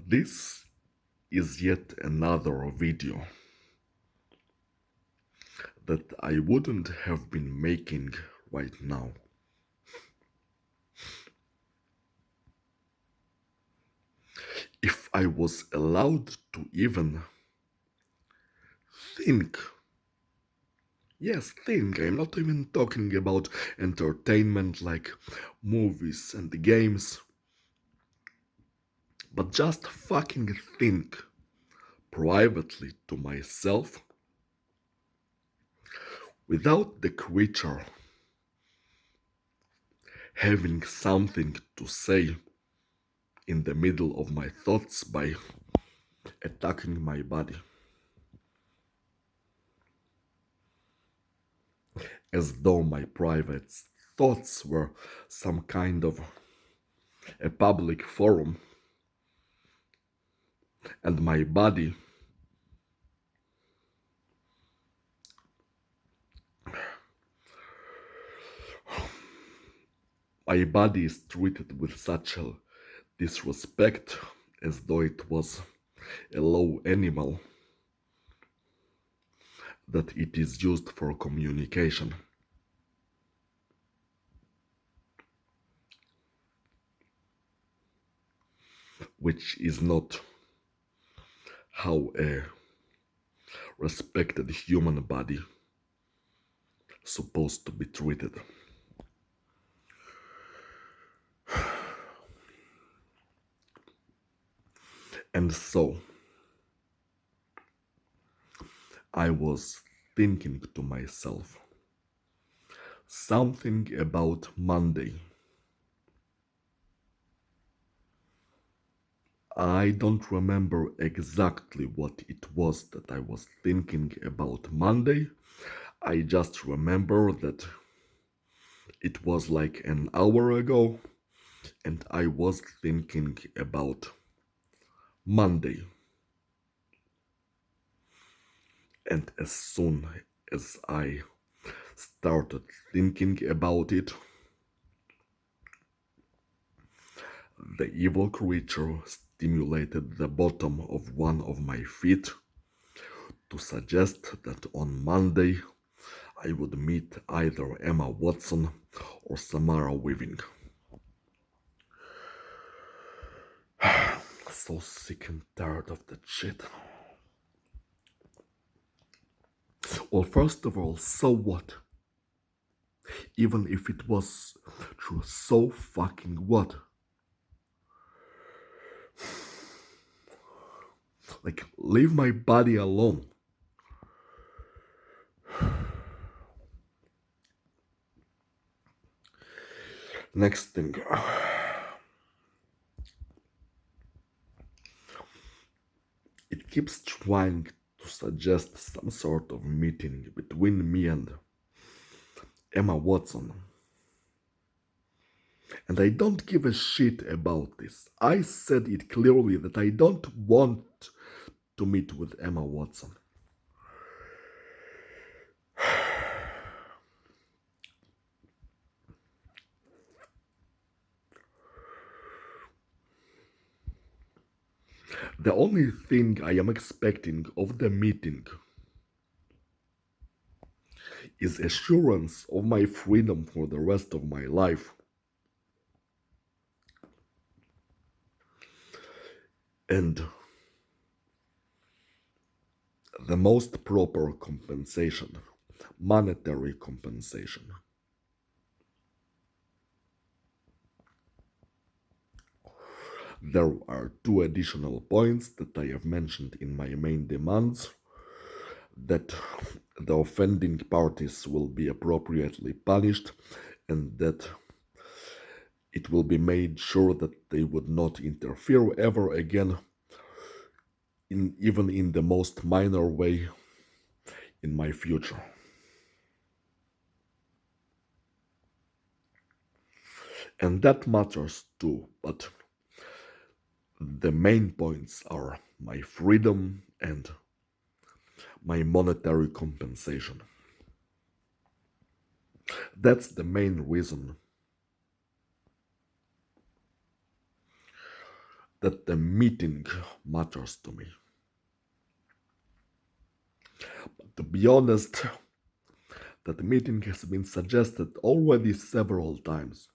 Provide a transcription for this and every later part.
This is yet another video that I wouldn't have been making right now if I was allowed to even think. Yes, think. I'm not even talking about entertainment like movies and games, but just fucking think privately to myself without the creature having something to say in the middle of my thoughts by attacking my body. As though my private thoughts were some kind of a public forum, and my body is treated with such a disrespect as though it was a low animal that it is used for communication, which is not how a respected human body supposed to be treated. And so I was thinking to myself something about Monday. I don't remember exactly what it was that I was thinking about Monday. I just remember that it was like an hour ago and I was thinking about Monday. And as soon as I started thinking about it, the evil creature stimulated the bottom of one of my feet to suggest that on Monday I would meet either Emma Watson or Samara Weaving. So sick and tired of that shit. Well, first of all, so what? Even if it was true, so fucking what? Like, leave my body alone. Next thing. It keeps trying to suggest some sort of meeting between me and Emma Watson. And I don't give a shit about this. I said it clearly that I don't want to meet with Emma Watson. The only thing I am expecting of the meeting is assurance of my freedom for the rest of my life. And the most proper compensation, monetary compensation. There are two additional points that I have mentioned in my main demands: that the offending parties will be appropriately punished, and that it will be made sure that they would not interfere ever again, even in the most minor way, in my future. And that matters too, but the main points are my freedom and my monetary compensation. That's the main reason that the meeting matters to me. But to be honest, that meeting has been suggested already several times,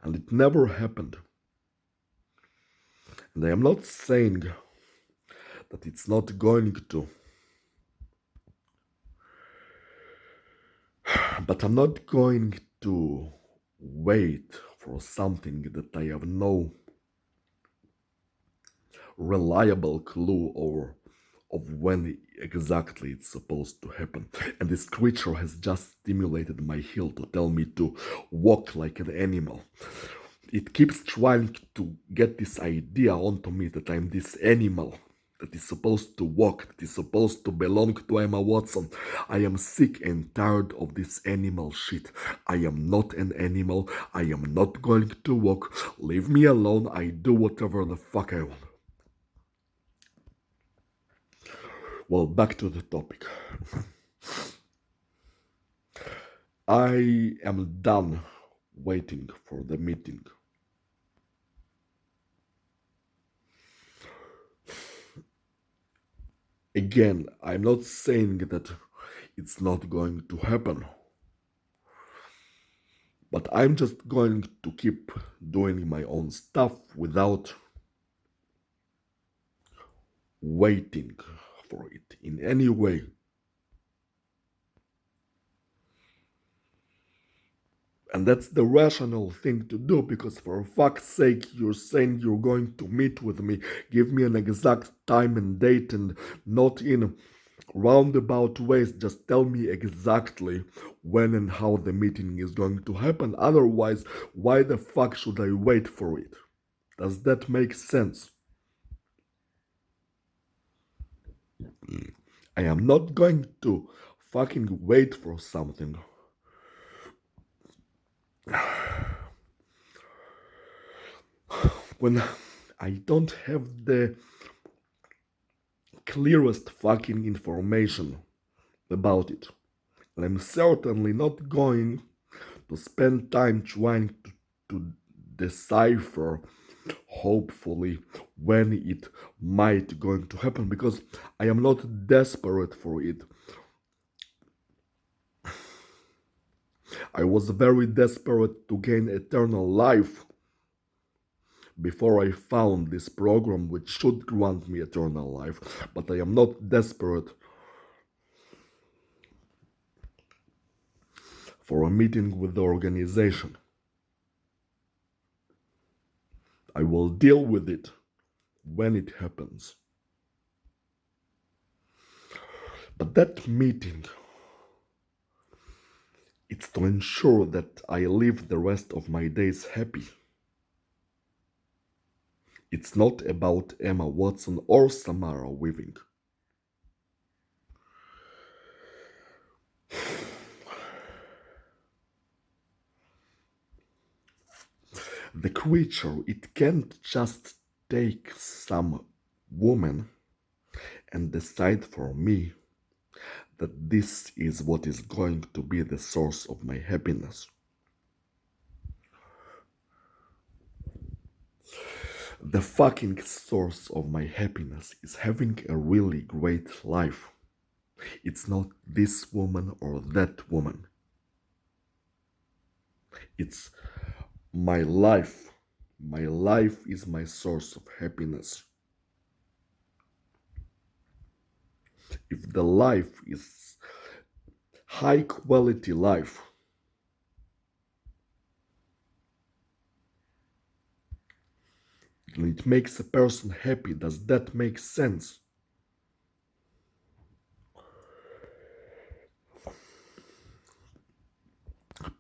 and it never happened. And I am not saying that it's not going to, but I'm not going to wait for something that I have no reliable clue or of when exactly it's supposed to happen. And this creature has just stimulated my heel to tell me to walk like an animal. It keeps trying to get this idea onto me that I'm this animal that is supposed to walk, that is supposed to belong to Emma Watson. I am sick and tired of this animal shit. I am not an animal. I am not going to walk. Leave me alone. I do whatever the fuck I want. Well, back to the topic. I am done waiting for the meeting. Again, I'm not saying that it's not going to happen, but I'm just going to keep doing my own stuff without waiting for it in any way. And that's the rational thing to do, because for fuck's sake, you're saying you're going to meet with me. Give me an exact time and date, and not in roundabout ways. Just tell me exactly when and how the meeting is going to happen. Otherwise, why the fuck should I wait for it? Does that make sense? I am not going to fucking wait for something when I don't have the clearest fucking information about it. And I'm certainly not going to spend time trying to decipher, hopefully, when it might going to happen, because I am not desperate for it. I was very desperate to gain eternal life before I found this program which should grant me eternal life, but I am not desperate for a meeting with the organization. I will deal with it when it happens. But that meeting, it's to ensure that I live the rest of my days happy. It's not about Emma Watson or Samara Weaving. The creature, it can't just take some woman and decide for me that this is what is going to be the source of my happiness. The fucking source of my happiness is having a really great life. It's not this woman or that woman. It's my life. My life is my source of happiness. If the life is high quality life, and it makes a person happy, does that make sense?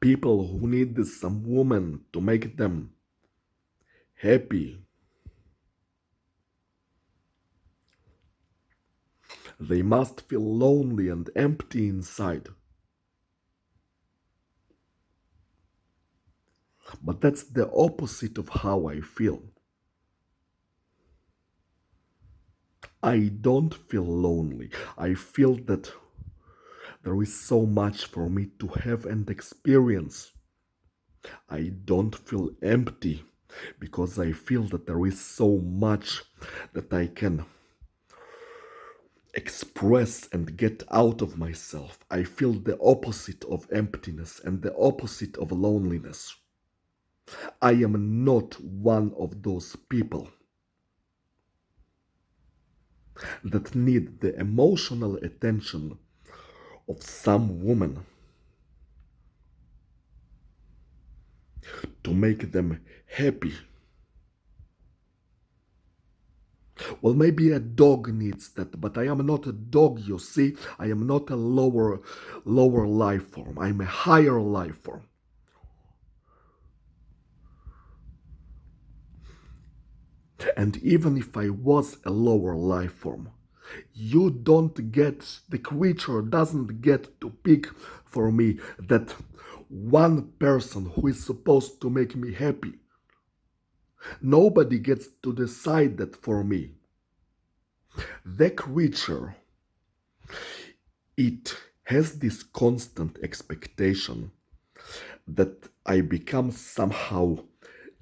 People who need some woman to make them happy, they must feel lonely and empty inside. But that's the opposite of how I feel. I don't feel lonely. I feel that there is so much for me to have and experience. I don't feel empty. because I feel that there is so much that I can express and get out of myself. I feel the opposite of emptiness and the opposite of loneliness. I am not one of those people that need the emotional attention of some woman to make them happy. Well, maybe a dog needs that, but I am not a dog, you see. I am not a lower life form. I'm a higher life form. And even if I was a lower life form, you don't get, the creature doesn't get to pick for me that one person who is supposed to make me happy. Nobody gets to decide that for me. The creature, it has this constant expectation that I become somehow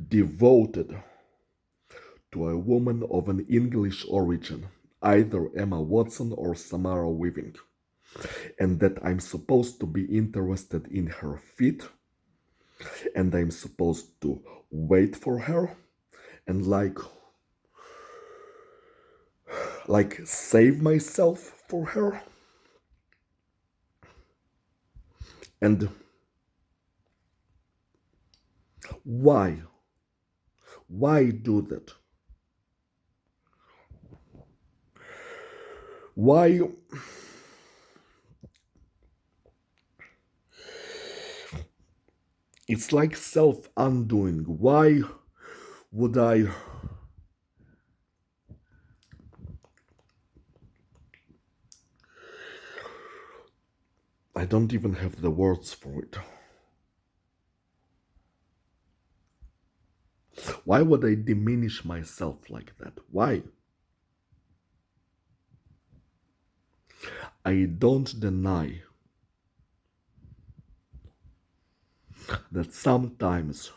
devoted to a woman of an English origin, either Emma Watson or Samara Weaving, and that I'm supposed to be interested in her feet, and I'm supposed to wait for her, and like save myself for her. And why? Why do that? Why? It's like self-undoing. Why would I don't even have the words for it. Why would I diminish myself like that? Why? I don't deny that sometimes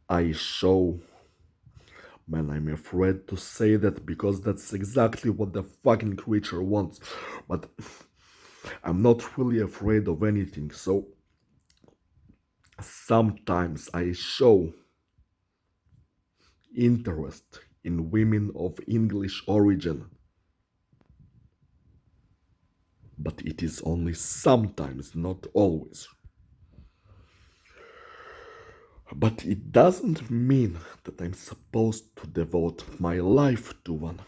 I show, man, I'm afraid to say that because that's exactly what the fucking creature wants. But I'm not really afraid of anything, so sometimes I show interest in women of English origin. But it is only sometimes, not always. But it doesn't mean that I'm supposed to devote my life to one.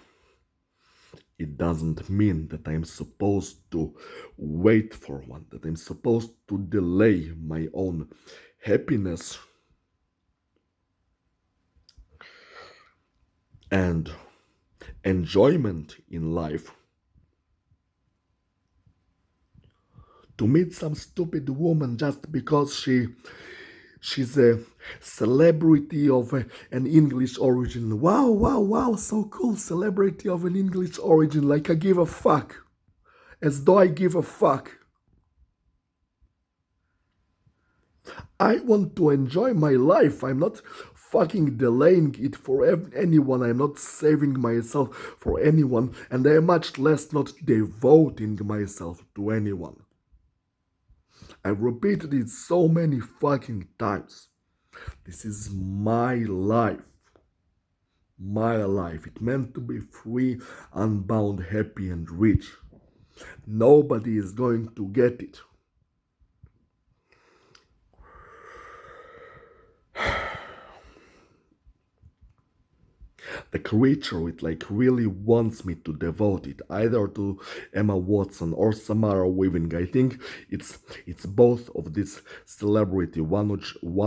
It doesn't mean that I'm supposed to wait for one, that I'm supposed to delay my own happiness and enjoyment in life to meet some stupid woman just because she's a celebrity of an English origin. Wow, wow, wow, so cool, celebrity of an English origin, like I give a fuck. As though I give a fuck. I want to enjoy my life. I'm not fucking delaying it for anyone. I'm not saving myself for anyone. And I'm much less not devoting myself to anyone. I've repeated it so many fucking times. This is my life. My life. It meant to be free, unbound, happy, and rich. Nobody is going to get it. The creature, it like really wants me to devote it either to Emma Watson or Samara Weaving. I think it's both of this celebrity, one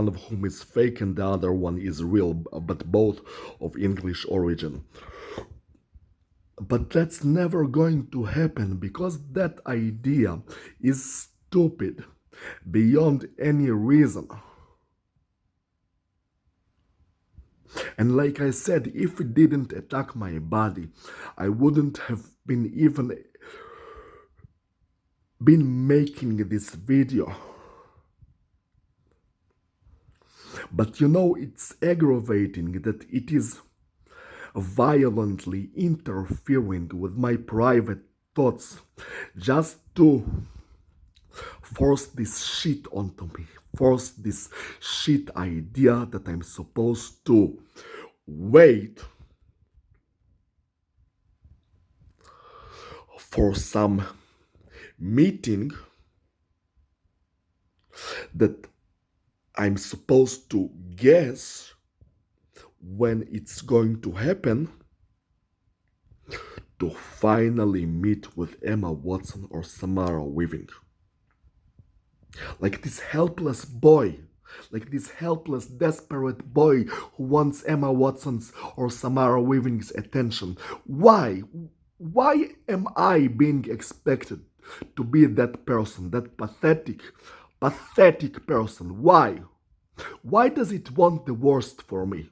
of whom is fake and the other one is real, but both of English origin. But that's never going to happen because that idea is stupid beyond any reason. And like I said, if it didn't attack my body, I wouldn't have been even been making this video. But you know, it's aggravating that it is violently interfering with my private thoughts just to force this shit onto me, force this shit idea that I'm supposed to wait for some meeting that I'm supposed to guess when it's going to happen to finally meet with Emma Watson or Samara Weaving. Like this helpless boy, like this helpless, desperate boy who wants Emma Watson's or Samara Weaving's attention. Why? Why am I being expected to be that person, that pathetic, pathetic person? Why? Why does it want the worst for me?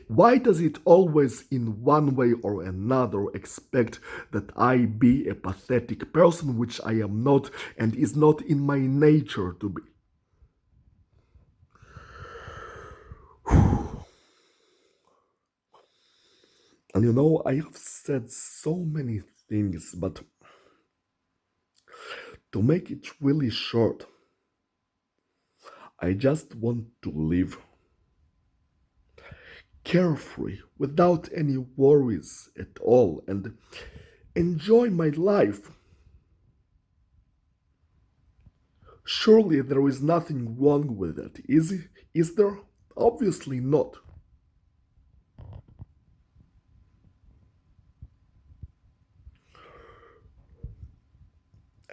Why does it always, in one way or another, expect that I be a pathetic person, which I am not and is not in my nature to be? And you know, I have said so many things, but to make it really short, I just want to live carefree, without any worries at all, and enjoy my life. Surely there is nothing wrong with that, is it? Is there? Obviously not.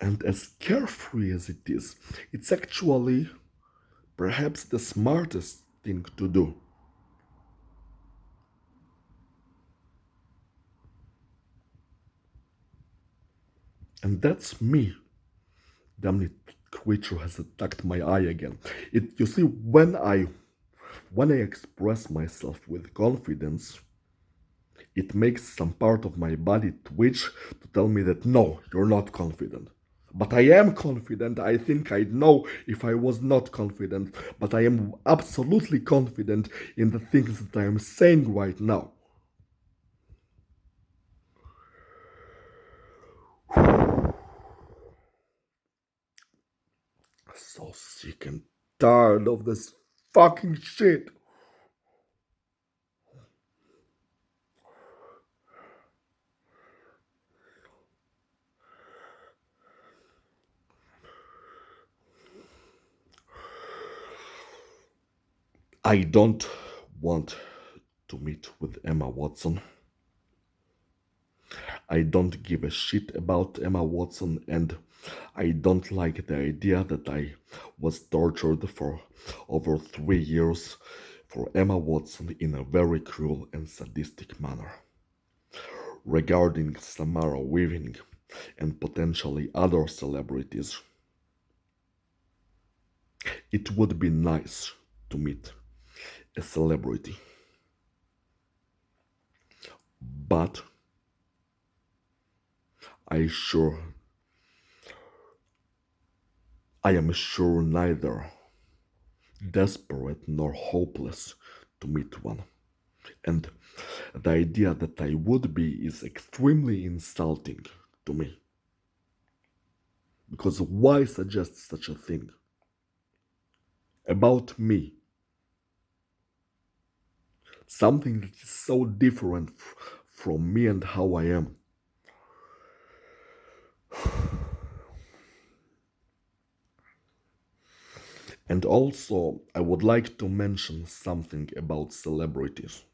And as carefree as it is, it's actually perhaps the smartest thing to do. And that's me. Damn it, creature has attacked my eye again. You see, when I express myself with confidence, it makes some part of my body twitch to tell me that no, you're not confident. But I am confident. I think I'd know if I was not confident. But I am absolutely confident in the things that I am saying right now. So sick and tired of this fucking shit. I don't want to meet with Emma Watson. I don't give a shit about Emma Watson, and I don't like the idea that I was tortured for over 3 years for Emma Watson in a very cruel and sadistic manner. Regarding Samara Weaving and potentially other celebrities, it would be nice to meet a celebrity, but I sure I am sure neither desperate nor hopeless to meet one. And the idea that I would be is extremely insulting to me. Because why suggest such a thing? About me. Something that is so different from me and how I am. And also, I would like to mention something about celebrities.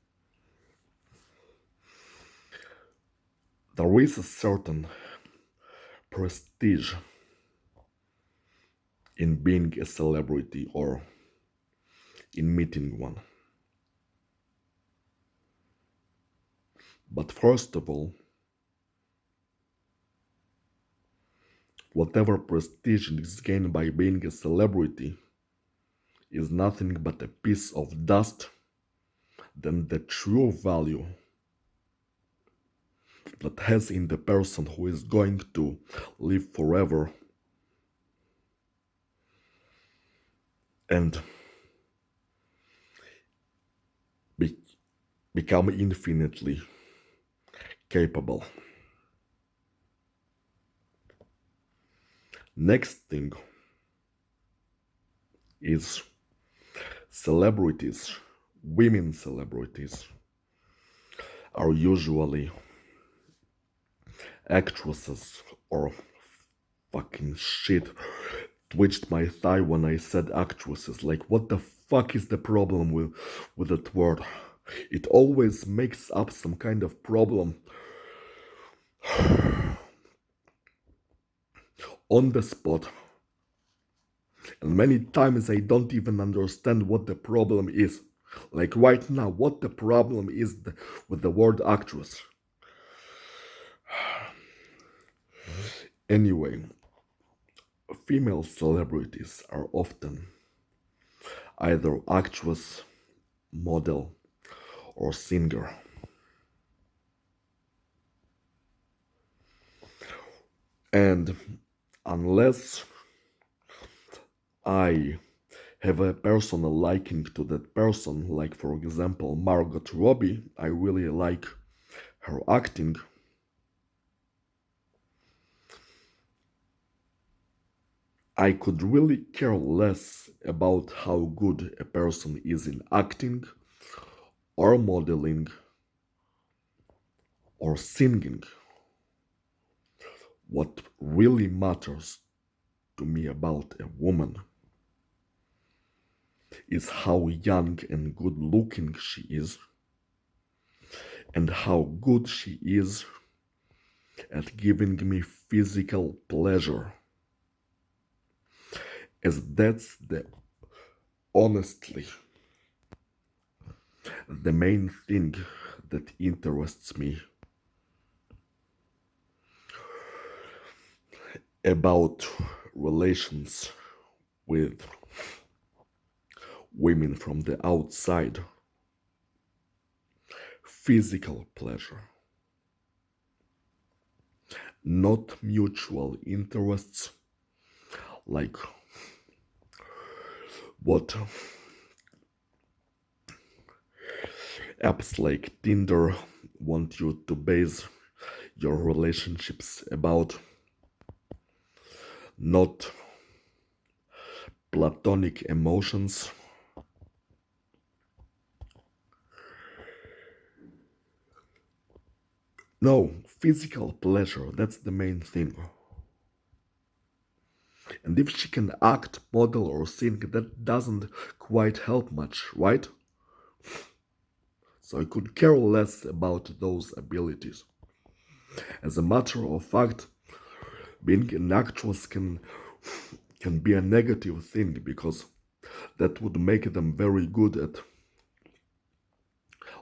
There is a certain prestige in being a celebrity or in meeting one. But first of all, whatever prestige is gained by being a celebrity is nothing but a piece of dust than the true value that has in the person who is going to live forever and become infinitely capable. Next thing is celebrities, women celebrities, are usually actresses or fucking shit. Twitched my thigh when I said actresses. Like, what the fuck is the problem with that word? It always makes up some kind of problem on the spot. And many times I don't even understand what the problem is. Like right now, what the problem is with the word actress. Anyway, female celebrities are often either actress, model, or singer. And unless I have a personal liking to that person, like for example Margot Robbie, I really like her acting, I could really care less about how good a person is in acting or modeling or singing. What really matters to me about a woman is how young and good looking she is, and how good she is at giving me physical pleasure, as that's the honestly the main thing that interests me about relations with women from the outside. Physical pleasure, not mutual interests like what apps like Tinder want you to base your relationships about, not platonic emotions. No, physical pleasure, that's the main thing. And if she can act, model, or sing, that doesn't quite help much, right? So I could care less about those abilities. As a matter of fact, being an actress can be a negative thing because that would make them very good at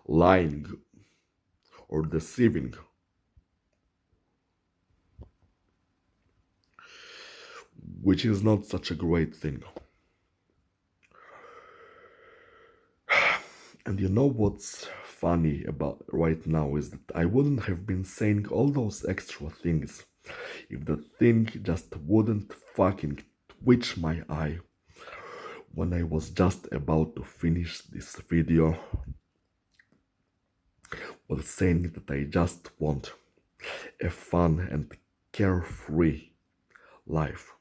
lying or deceiving. Which is not such a great thing. And you know what's funny about right now is that I wouldn't have been saying all those extra things if the thing just wouldn't fucking twitch my eye when I was just about to finish this video with saying that I just want a fun and carefree life.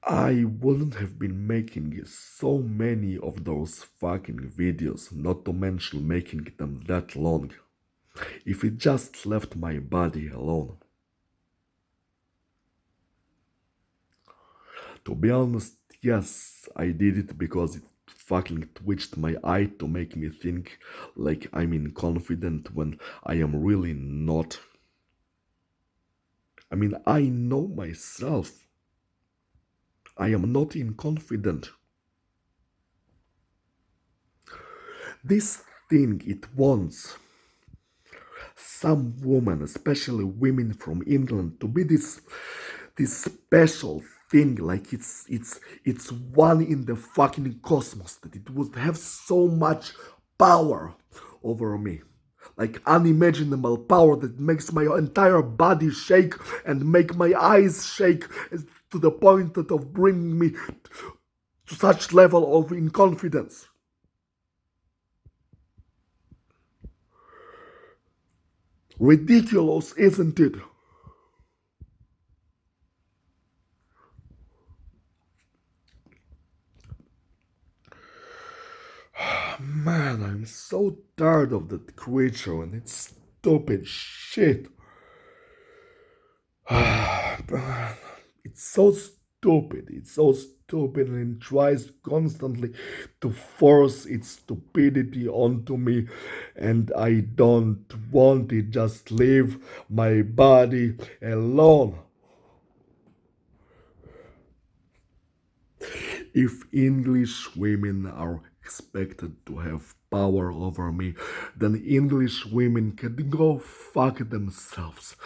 I wouldn't have been making so many of those fucking videos, not to mention making them that long, if it just left my body alone. To be honest, yes, I did it because it fucking twitched my eye to make me think like I'm inconfident when I am really not. I mean, I know myself. I am not inconfident. This thing, it wants some women, especially women from England, to be this special thing, like it's one in the fucking cosmos, that it would have so much power over me. Like unimaginable power that makes my entire body shake and make my eyes shake. to the point that of bringing me to such level of inconfidence. Ridiculous, isn't it? Man, I'm so tired of that creature and its stupid shit. It's so stupid. It's so stupid and it tries constantly to force its stupidity onto me, and I don't want it. Just leave my body alone. If English women are expected to have power over me, then English women can go fuck themselves.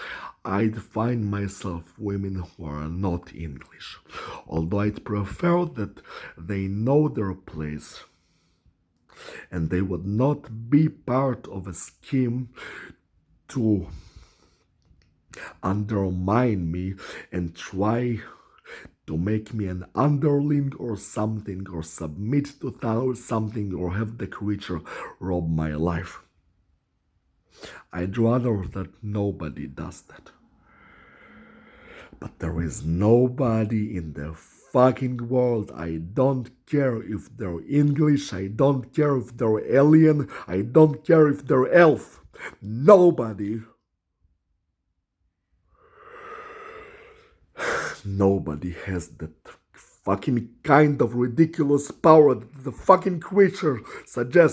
I'd find myself women who are not English, although I'd prefer that they know their place and they would not be part of a scheme to undermine me and try to make me an underling or something, or submit to something, or have the creature rob my life. I'd rather that nobody does that. But there is nobody in the fucking world. I don't care if they're English, I don't care if they're alien, I don't care if they're elf. Nobody has that fucking kind of ridiculous power that the fucking creature suggests.